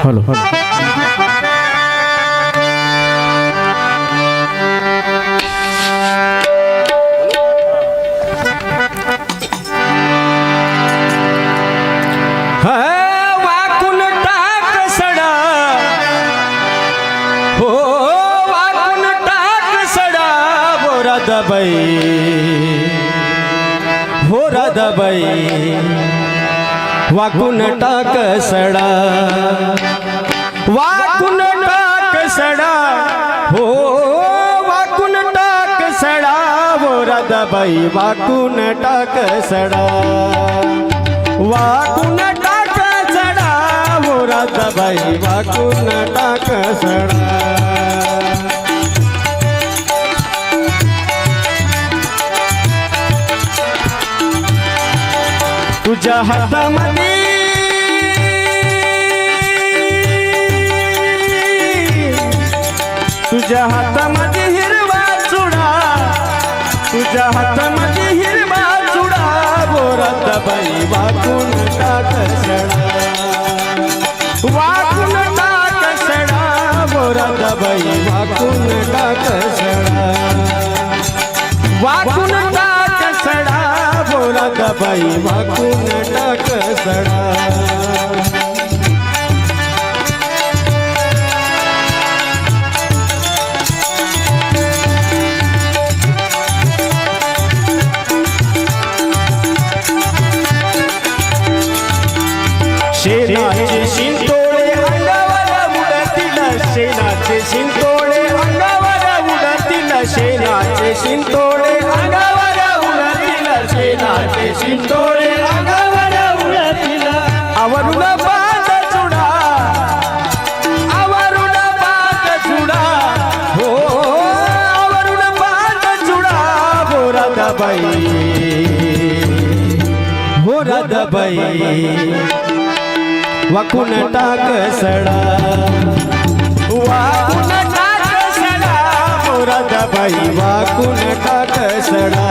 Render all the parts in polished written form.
hello वाकून टाक सडा हो वाकून टाक सडा बोरा दबाई हो राधाबाई वाकून टाक सडा वाकून टाक सडा हो वाकून टाक सडा हो राधाबाई वाकून टाक सडा वाकून टाक सडा हो राधाबाई वाकून टाक सडा तुझ्या हातामध्ये तुझ्या हातामध्ये हिरवा चुडा तुझ्या हातामध्ये हिरवा चुडा बोराताबाई वाकून टाक सडा वाकून टाक सडा बोराताबाई वाकून टाक सडा वाकून टाक सडा बोराताबाई वाकून टाक सडा शेणाचे शिंतोडे अंगावर उडतील शेणाचे शिंतोडे अंगावर उडतील शेणाचे शिंतोडे अंगावर उडतील शेणाचे शिंतोडे अंगावर उडतील आवरून पात चुडा आवरून पात चुडा हो आवरून पात चुडा हो राधाबाई हो राधाबाई वाकून टाक सडा वाकून टाक सडा बोराताबाई वाकून टाक सडा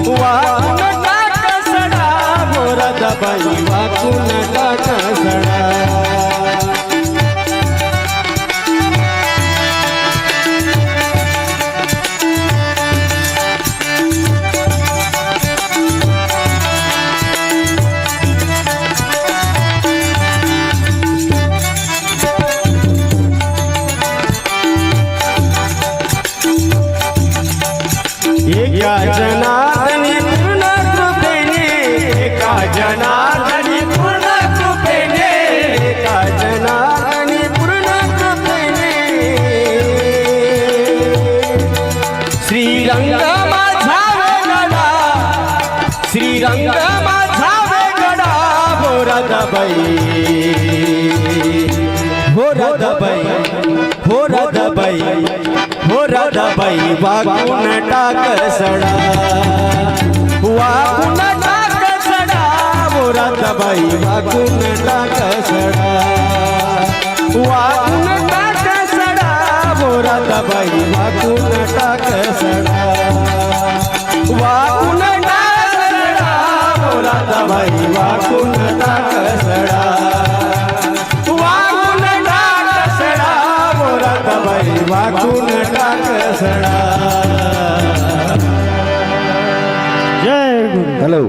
वाकून टाक सडा बोराताबाई वाकून टाक सडा एका जनार्दनी पूर्ण कृपेने एका जनार्दनी पूर्ण कृपेने एका जनार्दनी पूर्ण कृपेने श्रीरंग माझा वेगळा श्रीरंग माझा वेगळा हो राधाबाई हो राधाबाई हो राधाबाई हो राधाबाई वाकून टाक सडा वाकून टाक सडा हो राधाबाई वाकून टाक सडा वाकून टाक सडा हो राधाबाई वाकून टाक सडा वाकून टाक सडा हो राधाबाई वाकून टाक सडा वाकून टाक सडा जय गुरु हॅलो